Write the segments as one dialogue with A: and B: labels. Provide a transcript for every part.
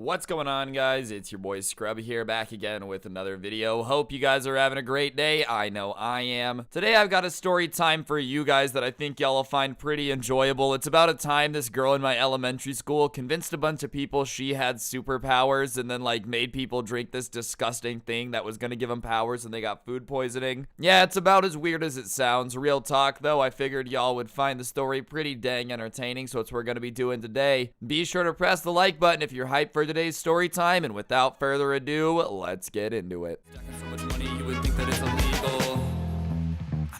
A: What's going on, guys? It's your boy Scrub here, back again with another video. Hope you guys are having a great day. I know I am. Today I've got a story time for you guys that I think y'all will find pretty enjoyable. It's about a time this girl in my elementary school convinced a bunch of people she had superpowers and then made people drink this disgusting thing that was gonna give them powers and they got food poisoning. Yeah, it's about as weird as it sounds. Real talk though, I figured y'all would find the story pretty dang entertaining, so it's what we're gonna be doing today. Be sure to press the like button if you're hyped for today's story time, and without further ado, let's get into it. So much money, you would think that it's illegal.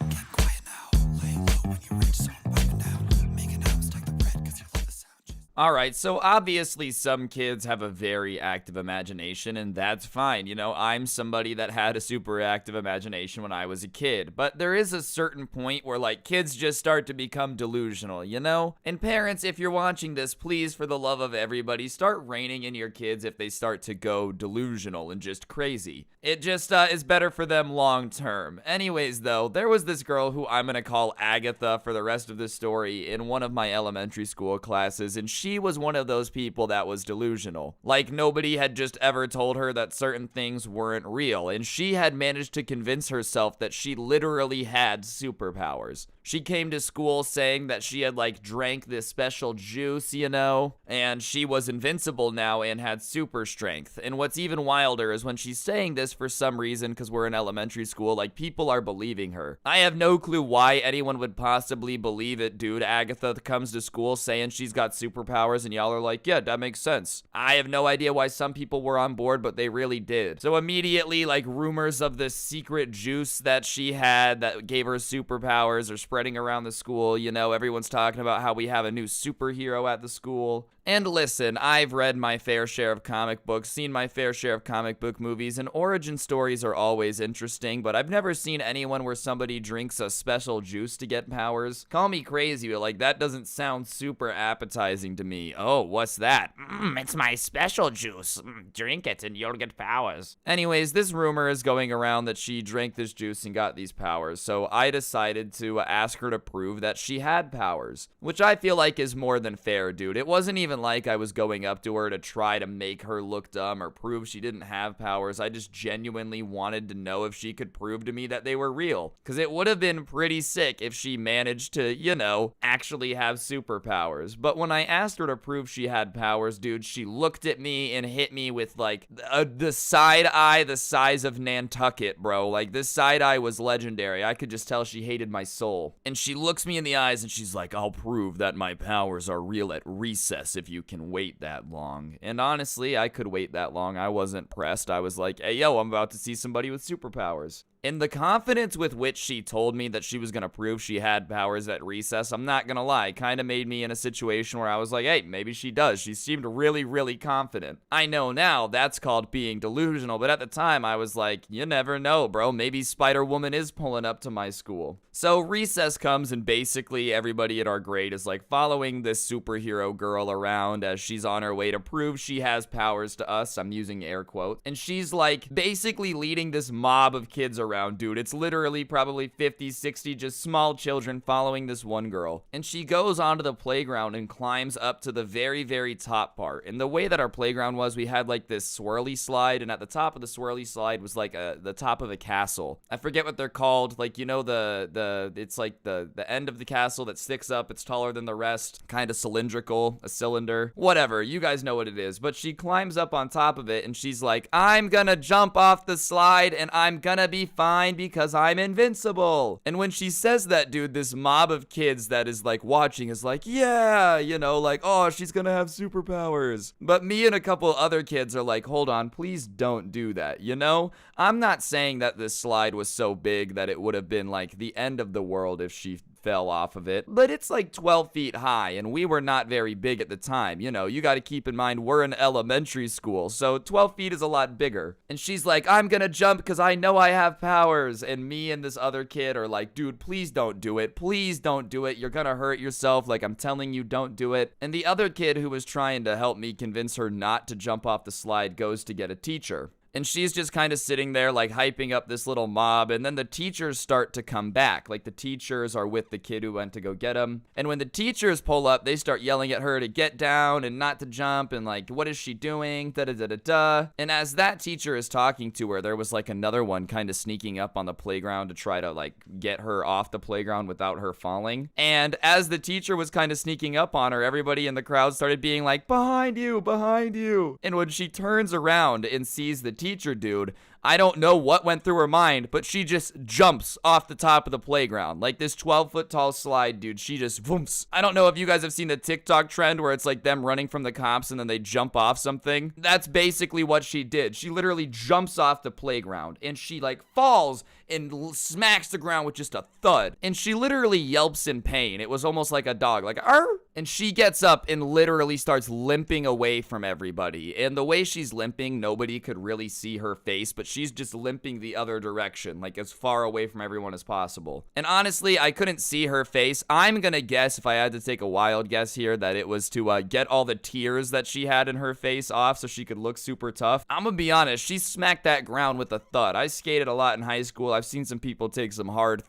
A: I'm getting quiet now. Lay low when you're rich, so I'm piping down. Making out, stack the bread, cause you love the sound. Alright, so obviously some kids have a very active imagination, and that's fine. You know, I'm somebody that had a super active imagination when I was a kid, but there is a certain point where kids just start to become delusional, you know? And parents, if you're watching this, please, for the love of everybody, start reining in your kids if they start to go delusional and just crazy. It just is better for them long term. Anyways, though, there was this girl who I'm gonna call Agatha for the rest of the story in one of my elementary school classes, and she was one of those people that was delusional. Like, nobody had just ever told her that certain things weren't real, and she had managed to convince herself that she literally had superpowers. She came to school saying that she had drank this special juice, you know, and she was invincible now and had super strength. And what's even wilder is when she's saying this for some reason, because we're in elementary school, people are believing her. I have no clue why anyone would possibly believe it, dude. Agatha comes to school saying she's got superpowers and y'all are like, yeah, that makes sense. I have no idea why some people were on board, but they really did. So immediately, rumors of this secret juice that she had that gave her superpowers are spreading around the school. You know, everyone's talking about how we have a new superhero at the school. And listen, I've read my fair share of comic books, seen my fair share of comic book movies, and origin stories are always interesting, but I've never seen anyone where somebody drinks a special juice to get powers. Call me crazy, but that doesn't sound super appetizing to me. Oh, what's that? It's my special juice. Drink it and you'll get powers. Anyways, this rumor is going around that she drank this juice and got these powers, so I decided to ask her to prove that she had powers, which I feel like is more than fair, dude. It wasn't even like I was going up to her to try to make her look dumb or prove she didn't have powers. I just genuinely wanted to know if she could prove to me that they were real, because it would have been pretty sick if she managed to, you know, actually have superpowers. But when I asked her to prove she had powers, dude, she looked at me and hit me with the side eye the size of Nantucket, bro. This side eye was legendary. I could just tell she hated my soul. And she looks me in the eyes and she's like, I'll prove that my powers are real at recess if you can wait that long. And honestly, I could wait that long. I wasn't pressed. I was like, hey, yo, I'm about to see somebody with superpowers. And the confidence with which she told me that she was going to prove she had powers at recess, I'm not going to lie, kind of made me in a situation where I was like, hey, maybe she does. She seemed really, really confident. I know now that's called being delusional, but at the time I was like, you never know, bro. Maybe Spider-Woman is pulling up to my school. So recess comes and basically everybody in our grade is following this superhero girl around as she's on her way to prove she has powers to us. I'm using air quotes. And she's basically leading this mob of kids around, dude. It's literally probably 50, 60 just small children following this one girl. And she goes onto the playground and climbs up to the very, very top part. And the way that our playground was, we had this swirly slide, and at the top of the swirly slide was the top of a castle. I forget what they're called. You know, it's the end of the castle that sticks up. It's taller than the rest, kind of cylindrical, a cylinder, whatever. You guys know what it is. But she climbs up on top of it and she's like, I'm gonna jump off the slide and I'm gonna be fine because I'm invincible. And when she says that, dude, this mob of kids that is watching is like, yeah, you know, oh, she's gonna have superpowers. But me and a couple other kids are like, hold on, please don't do that, you know? I'm not saying that this slide was so big that it would have been the end of the world if she fell off of it, but it's 12 feet high and we were not very big at the time. You know, you got to keep in mind we're in elementary school, so 12 feet is a lot bigger. And she's like, I'm gonna jump because I know I have powers. And me and this other kid are like, dude, please don't do it. Please don't do it. You're gonna hurt yourself. I'm telling you, don't do it. And the other kid who was trying to help me convince her not to jump off the slide goes to get a teacher. And she's just kind of sitting there like hyping up this little mob, and then the teachers start to come back. Like the teachers are with the kid who went to go get him. And when the teachers pull up, they start yelling at her to get down and not to jump, and like, what is she doing? Da da da da da. And as that teacher is talking to her, there was like another one kind of sneaking up on the playground to try to like get her off the playground without her falling. And as the teacher was kind of sneaking up on her, everybody in the crowd started being like, behind you, behind you. And when she turns around and sees the teacher dude, I don't know what went through her mind, but she just jumps off the top of the playground. Like this 12-foot tall slide, dude. She just whoops. I don't know if you guys have seen the TikTok trend where it's like them running from the cops and then they jump off something. That's basically what she did. She literally jumps off the playground and she like falls and smacks the ground with just a thud. And she literally yelps in pain. It was almost like a dog, like, arr! And she gets up and literally starts limping away from everybody. And the way she's limping, nobody could really see her face, but she's just limping the other direction, like as far away from everyone as possible. And honestly, I couldn't see her face. I'm gonna guess, if I had to take a wild guess here, that it was to get all the tears that she had in her face off so she could look super tough. I'm gonna be honest, she smacked that ground with a thud. I skated a lot in high school. I've seen some people take some hard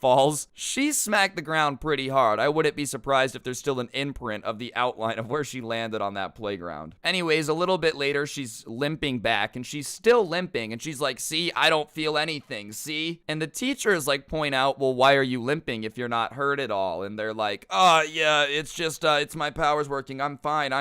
A: falls. She smacked the ground pretty hard. I wouldn't be surprised if there's still an imprint of the outline of where she landed on that playground. Anyways, a little bit later, she's limping back, and she's still limping, and she's like, see, I don't feel anything, see? And the teachers like point out, well, why are you limping if you're not hurt at all? And they're like, oh yeah, it's just, it's my powers working, I'm fine.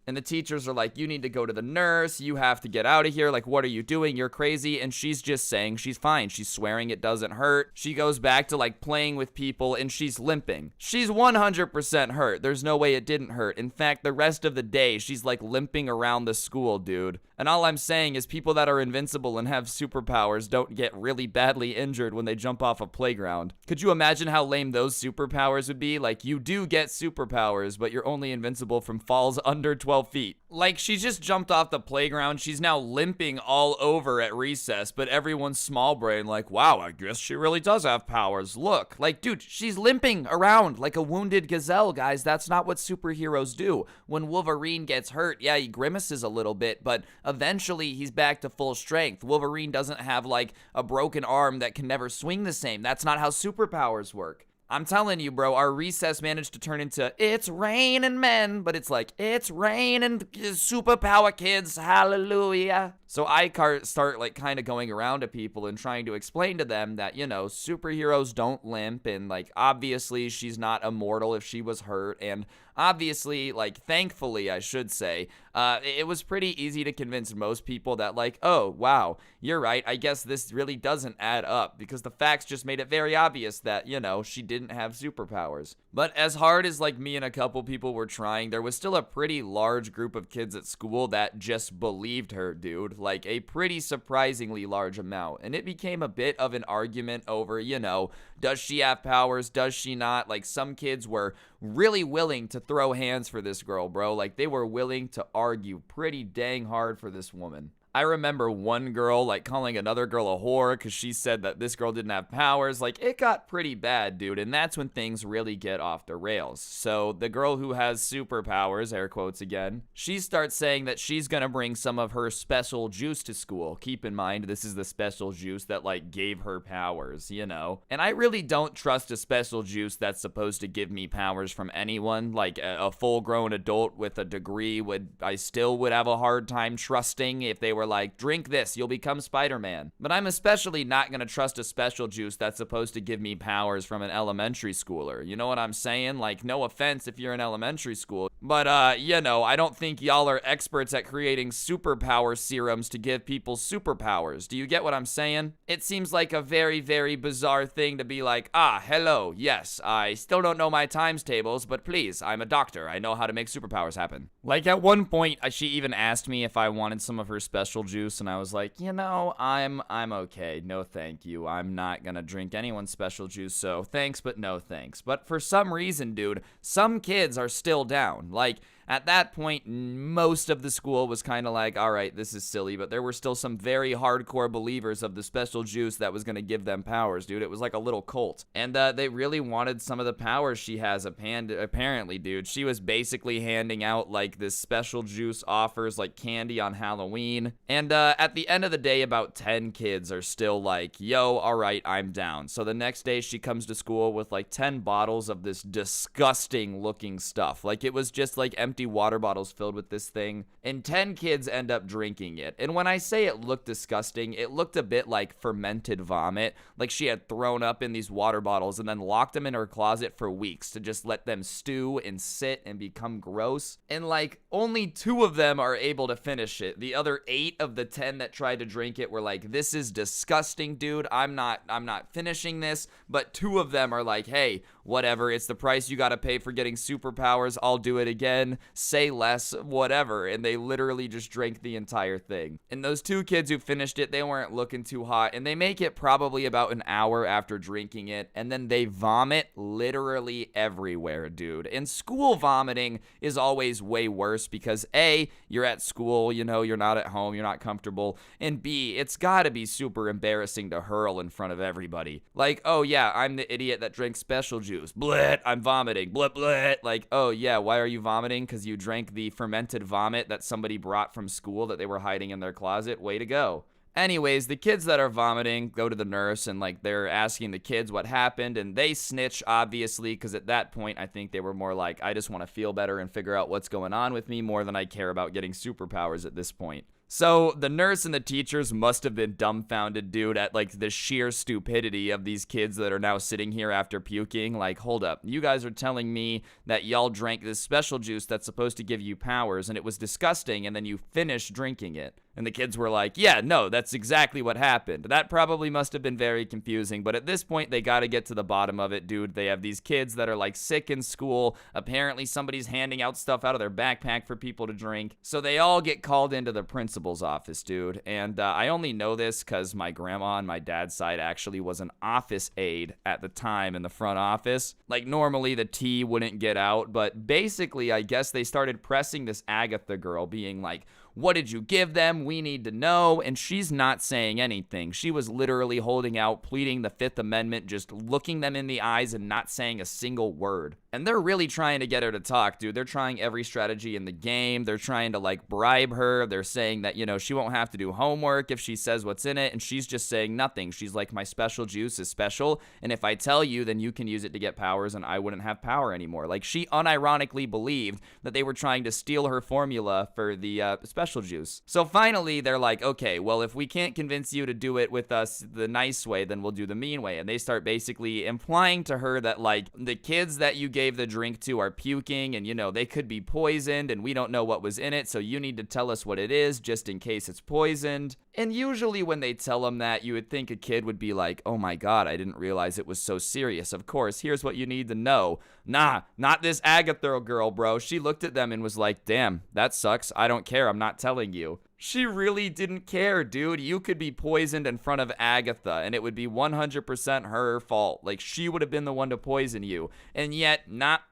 A: And the teachers are like, you need to go to the nurse, you have to get out of here, like, what are you doing? You're crazy. And she's just saying she's fine. She's swearing it doesn't hurt. She goes back to like playing with people, and she's limping. She's 100% hurt. There's no way it didn't hurt. In fact, the rest of the day, she's like limping around the school, dude. And all I'm saying is people that are invincible and have superpowers don't get really badly injured when they jump off a playground. Could you imagine how lame those superpowers would be? Like, you do get superpowers, but you're only invincible from falls under 12 feet. Like, she just jumped off the playground. She's now limping all over at recess, but everyone's small brain like, wow, I guess she really does have powers. Look, like, dude, she's limping around like a wounded gazelle, guys. That's not what superheroes do. When Wolverine gets hurt, yeah, he grimaces a little bit, but eventually he's back to full strength. Wolverine doesn't have like a broken arm that can never swing the same. That's not how superpowers work. I'm telling you, bro, our recess managed to turn into it's raining men, but it's like it's raining superpower kids, hallelujah. So I start like kind of going around to people and trying to explain to them that, you know, superheroes don't limp, and like obviously she's not immortal if she was hurt, and obviously, like, thankfully, I should say, it was pretty easy to convince most people that, like, oh, wow, you're right, I guess this really doesn't add up, because the facts just made it very obvious that, you know, she didn't have superpowers. But as hard as, like, me and a couple people were trying, there was still a pretty large group of kids at school that just believed her, dude. Like, a pretty surprisingly large amount. And it became a bit of an argument over, you know, does she have powers? Does she not? Like, some kids were really willing to throw hands for this girl, bro. Like, they were willing to argue pretty dang hard for this woman. I remember one girl, like, calling another girl a whore because she said that this girl didn't have powers. Like, it got pretty bad, dude, and that's when things really get off the rails. So, the girl who has superpowers, air quotes again, she starts saying that she's gonna bring some of her special juice to school. Keep in mind, this is the special juice that, like, gave her powers, you know? And I really don't trust a special juice that's supposed to give me powers from anyone. Like, a full-grown adult with a degree I still would have a hard time trusting if they were like, drink this, you'll become Spider-Man. But I'm especially not gonna trust a special juice that's supposed to give me powers from an elementary schooler. You know what I'm saying? Like, no offense if you're in elementary school, but you know, I don't think y'all are experts at creating superpower serums to give people superpowers. Do you get what I'm saying? It seems like a very, very bizarre thing to be like, hello, yes, I still don't know my times tables, but please, I'm a doctor. I know how to make superpowers happen. Like, at one point, she even asked me if I wanted some of her special juice, and I was like, you know, I'm okay. No, thank you. I'm not gonna drink anyone's special juice, so thanks, but no thanks. But for some reason, dude, some kids are still down. Like, At that point, most of the school was kind of like, all right, this is silly, but there were still some very hardcore believers of the special juice that was going to give them powers, dude. It was like a little cult. And they really wanted some of the powers she has, apparently, dude. She was basically handing out like this special juice offers like candy on Halloween. And at the end of the day, about 10 kids are still like, yo, all right, I'm down. So the next day she comes to school with like 10 bottles of this disgusting looking stuff. Like it was just like empty water bottles filled with this thing. And 10 kids end up drinking it. And when I say it looked disgusting, it looked a bit like fermented vomit. Like she had thrown up in these water bottles and then locked them in her closet for weeks to just let them stew and sit and become gross. And like only 2 of them are able to finish it. The other 8 of the 10 that tried to drink it were like, this is disgusting, dude. I'm not finishing this. But 2 of them are like, hey, whatever, it's the price you gotta pay for getting superpowers. I'll do it again. Say less, whatever. And they literally just drank the entire thing. And those 2 kids who finished it, they weren't looking too hot. And they make it probably about an hour after drinking it. And then they vomit literally everywhere, dude. And school vomiting is always way worse because A, you're at school, you know, you're not at home, you're not comfortable. And B, it's gotta be super embarrassing to hurl in front of everybody. Like, oh yeah, I'm the idiot that drank special juice. Blit, I'm vomiting. Blit, blit. Like, oh yeah, why are you vomiting? Because you drank the fermented vomit that somebody brought from school that they were hiding in their closet. Way to go. Anyways, the kids that are vomiting go to the nurse and like they're asking the kids what happened and they snitch, obviously, because at that point I think they were more like, I just want to feel better and figure out what's going on with me more than I care about getting superpowers at this point. So the nurse and the teachers must have been dumbfounded, dude, at like the sheer stupidity of these kids that are now sitting here after puking. Like, hold up, you guys are telling me that y'all drank this special juice that's supposed to give you powers and it was disgusting and then you finished drinking it. And the kids were like, yeah, no, that's exactly what happened. That probably must have been very confusing, but at this point, they gotta get to the bottom of it, dude. They have these kids that are like sick in school. Apparently, somebody's handing out stuff out of their backpack for people to drink. So they all get called into the principal's office, dude. And I only know this because my grandma on my dad's side actually was an office aide at the time in the front office. Like, normally the tea wouldn't get out, but basically, I guess they started pressing this Agatha girl, being like, what did you give them? We need to know. And she's not saying anything. She was literally holding out, pleading the Fifth Amendment, just looking them in the eyes and not saying a single word. And they're really trying to get her to talk, dude. They're trying every strategy in the game. They're trying to, like, bribe her. They're saying that, you know, she won't have to do homework if she says what's in it. And she's just saying nothing. She's like, my special juice is special. And if I tell you, then you can use it to get powers and I wouldn't have power anymore. Like, she unironically believed that they were trying to steal her formula for the special juice. So finally, they're like, okay, well, if we can't convince you to do it with us the nice way, then we'll do the mean way. And they start basically implying to her that, like, the kids that you gave the drink to are puking and, you know, they could be poisoned and we don't know what was in it, so you need to tell us what it is just in case it's poisoned. And usually when they tell them that, you would think a kid would be like, oh my god, I didn't realize it was so serious. Of course, here's what you need to know. Nah, not this Agatha girl, bro. She looked at them and was like, damn, that sucks. I don't care. I'm not telling you. She really didn't care, dude. You could be poisoned in front of Agatha, and it would be 100% her fault. Like, she would have been the one to poison you. And yet,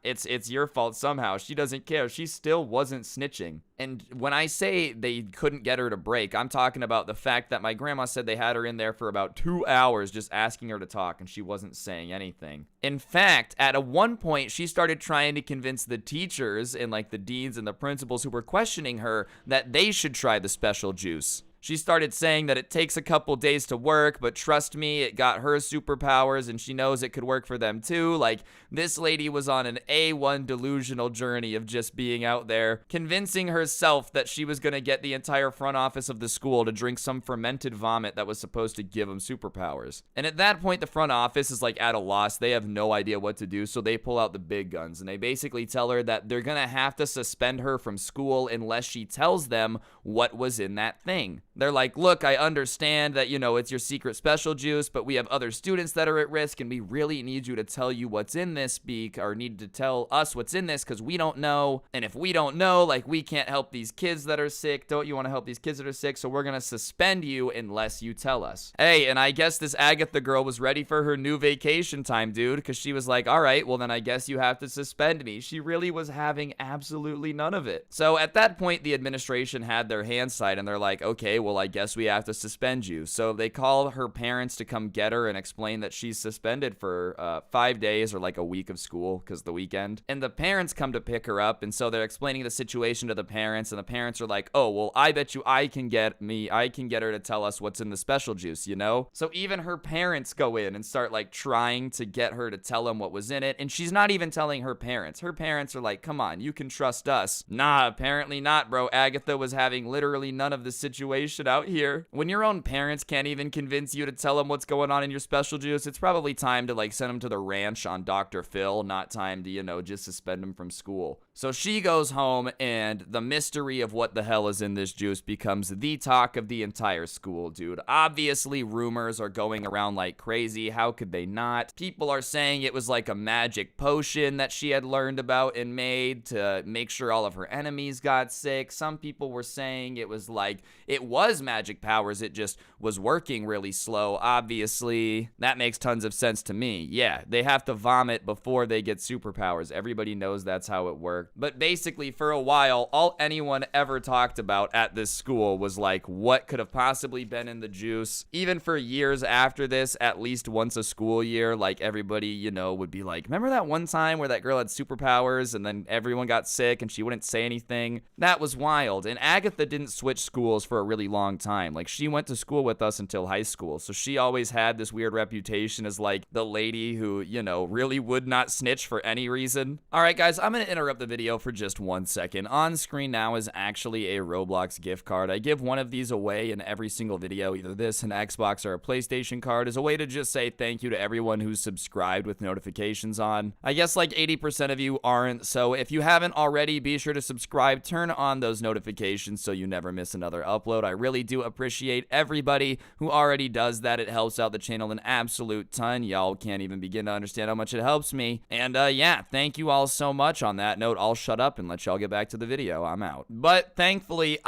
A: it's your fault somehow. She doesn't care. She still wasn't snitching. And when I say they couldn't get her to break, I'm talking about the fact that my grandma said they had her in there for about 2 hours just asking her to talk, and she wasn't saying anything. In fact, at one point, she started trying to convince the teachers and, like, the deans and the principals who were questioning her that they should try the special juice. She started saying that it takes a couple days to work, but trust me, it got her superpowers and she knows it could work for them too. Like, this lady was on an A1 delusional journey of just being out there, convincing herself that she was going to get the entire front office of the school to drink some fermented vomit that was supposed to give them superpowers. And at that point, the front office is like at a loss. They have no idea what to do, so they pull out the big guns and they basically tell her that they're going to have to suspend her from school unless she tells them what was in that thing. They're like, look, I understand that, it's your secret special juice, but we have other students that are at risk, and we really need you to tell you what's in this or need to tell us what's in this because we don't know. And if we don't know, like, we can't help these kids that are sick. Don't you want to help these kids that are sick? So we're going to suspend you unless you tell us. Hey, and I guess this Agatha girl was ready for her new vacation time, dude, because she was like, all right, well, then I guess you have to suspend me. She really was having absolutely none of it. So at that point, the administration had their hands tied, and they're like, okay, well, I guess we have to suspend you. So they call her parents to come get her and explain that she's suspended for 5 days or like a week of school because the weekend. And the parents come to pick her up, and so they're explaining the situation to the parents, and the parents are like, oh, well, I bet you I can get her to tell us what's in the special juice, So even her parents go in and start like trying to get her to tell them what was in it, and she's not even telling her parents. Her parents are like, come on, you can trust us. Nah, apparently not, bro. Agatha was having literally none of the situation out here. When your own parents can't even convince you to tell them what's going on in your special juice, it's probably time to like send them to the ranch on Dr. Phil, not time to, just suspend them from school. So she goes home, and the mystery of what the hell is in this juice becomes the talk of the entire school, dude. Obviously, rumors are going around like crazy. How could they not? People are saying it was like a magic potion that she had learned about and made to make sure all of her enemies got sick. Some people were saying it was magic powers. It just was working really slow. Obviously, that makes tons of sense to me. Yeah, they have to vomit before they get superpowers. Everybody knows that's how it works. But basically, for a while, all anyone ever talked about at this school was like what could have possibly been in the juice. Even for years after this, at least once a school year, like everybody, would be like, remember that one time where that girl had superpowers and then everyone got sick and she wouldn't say anything? That was wild. And Agatha didn't switch schools for a really long time. Like, she went to school with us until high school. So she always had this weird reputation as like the lady who, really would not snitch for any reason. All right, guys, I'm going to interrupt the video for just 1 second. On screen now is actually a Roblox gift card. I give one of these away in every single video, either this, an Xbox, or a PlayStation card, as a way to just say thank you to everyone who's subscribed with notifications on. I guess like 80% of you aren't, so if you haven't already, be sure to subscribe, turn on those notifications so you never miss another upload. I really do appreciate everybody who already does that. It helps out the channel an absolute ton. Y'all can't even begin to understand how much it helps me. And yeah, thank you all so much. On that note, I'll shut up and let y'all get back to the video. I'm out. But thankfully,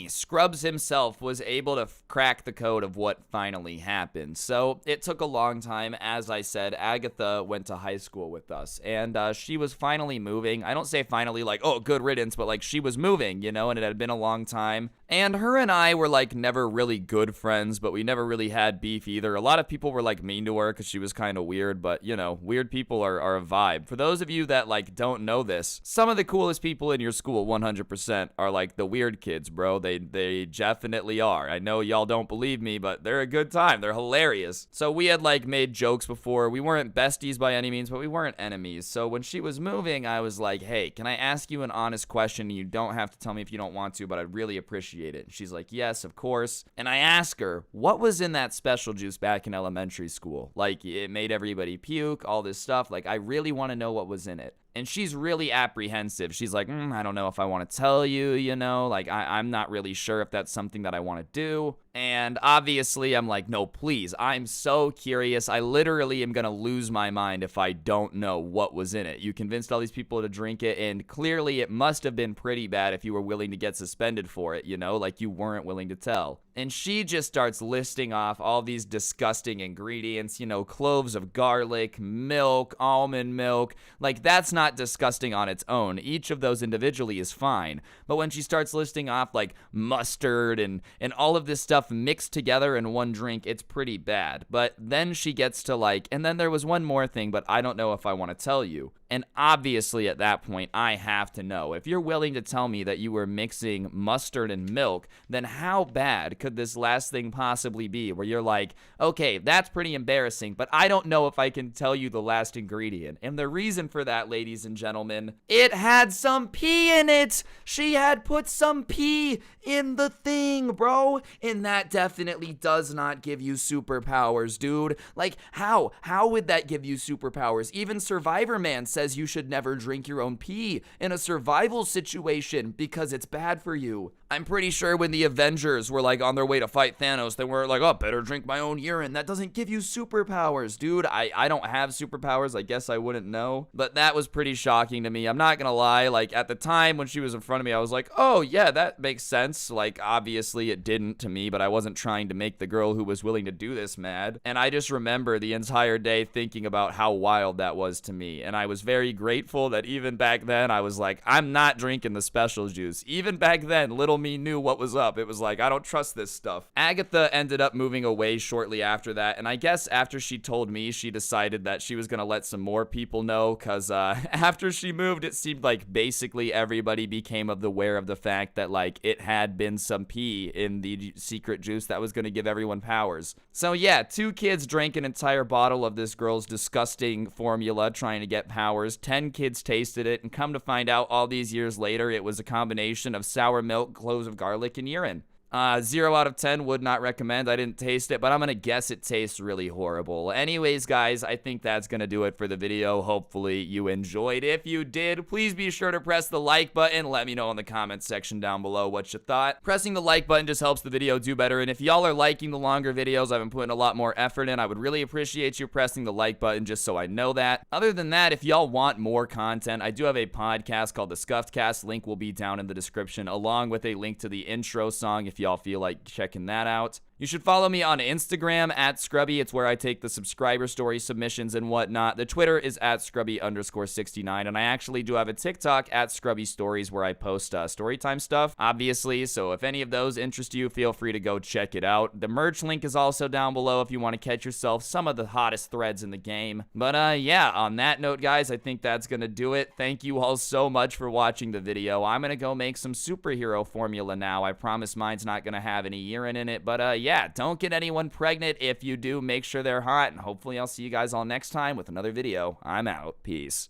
A: Scrubs himself, was able to crack the code of what finally happened. So it took a long time. As I said, Agatha went to high school with us, and she was finally moving. I don't say finally like, oh, good riddance, but like she was moving, and it had been a long time. And her and I were like never really good friends, but we never really had beef either. A lot of people were like mean to her because she was kind of weird, but weird people are a vibe. For those of you that like don't know this, some of the coolest people in your school 100% are like the weird kids, bro. They definitely are. I know y'all don't believe me, but they're a good time. They're hilarious. So we had like made jokes before. We weren't besties by any means, but we weren't enemies. So when she was moving, I was like, hey, can I ask you an honest question? You don't have to tell me if you don't want to, but I'd really appreciate it. She's like, yes, of course. And I ask her, what was in that special juice back in elementary school? Like, it made everybody puke, all this stuff. Like, I really want to know what was in it. And she's really apprehensive. She's like, I don't know if I want to tell you, like, I'm not really sure if that's something that I want to do. And obviously, I'm like, no, please. I'm so curious. I literally am going to lose my mind if I don't know what was in it. You convinced all these people to drink it, and clearly it must have been pretty bad if you were willing to get suspended for it, like you weren't willing to tell. And she just starts listing off all these disgusting ingredients, cloves of garlic, milk, almond milk. Like, that's not disgusting on its own. Each of those individually is fine. But when she starts listing off like mustard and all of this stuff mixed together in one drink, it's pretty bad. But then she gets to like, and then there was one more thing, but I don't know if I want to tell you. And obviously at that point, I have to know. If you're willing to tell me that you were mixing mustard and milk, then how bad could this last thing possibly be? Where you're like, okay, that's pretty embarrassing, but I don't know if I can tell you the last ingredient. And the reason for that, ladies and gentlemen, it had some pee in it. She had put some pee in the thing, bro. And that definitely does not give you superpowers, dude. Like, how would that give you superpowers? Even Survivor Man said says you should never drink your own pee in a survival situation because it's bad for you. I'm pretty sure when the Avengers were like on their way to fight Thanos, they were like, oh, better drink my own urine. That doesn't give you superpowers, dude. I don't have superpowers. I guess I wouldn't know. But that was pretty shocking to me. I'm not gonna lie. Like, at the time when she was in front of me, I was like, oh, yeah, that makes sense. Like, obviously it didn't to me, but I wasn't trying to make the girl who was willing to do this mad. And I just remember the entire day thinking about how wild that was to me. And I was very grateful that even back then, I was like, I'm not drinking the special juice. Even back then, little me knew what was up. It was like, I don't trust this stuff. Agatha ended up moving away shortly after that, and I guess after she told me, she decided that she was gonna let some more people know, because after she moved, it seemed like basically everybody became aware of the fact that, like, it had been some pee in the secret juice that was gonna give everyone powers. So yeah, 2 kids drank an entire bottle of this girl's disgusting formula trying to get powers. 10 kids tasted it, and come to find out all these years later, it was a combination of sour milk, cloves of garlic, and urine. 0 out of 10 would not recommend. I didn't taste it, but I'm gonna guess it tastes really horrible. Anyways, guys, I think that's gonna do it for the video. Hopefully you enjoyed. If you did, please be sure to press the like button. Let me know in the comments section down below what you thought. Pressing the like button just helps the video do better, and if y'all are liking the longer videos, I've been putting a lot more effort in. I would really appreciate you pressing the like button just so I know that. Other than that, if y'all want more content, I do have a podcast called The Scuffed Cast. Link will be down in the description, along with a link to the intro song if y'all feel like checking that out. You should follow me on Instagram at Scrubby. It's where I take the subscriber story submissions and whatnot. The Twitter is at Scrubby_69. And I actually do have a TikTok at Scrubby Stories where I post storytime stuff, obviously. So if any of those interest you, feel free to go check it out. The merch link is also down below if you want to catch yourself some of the hottest threads in the game. But yeah, on that note, guys, I think that's going to do it. Thank you all so much for watching the video. I'm going to go make some superhero formula now. I promise mine's not going to have any urine in it. But yeah, don't get anyone pregnant. If you do, make sure they're hot, and hopefully I'll see you guys all next time with another video. I'm out. Peace.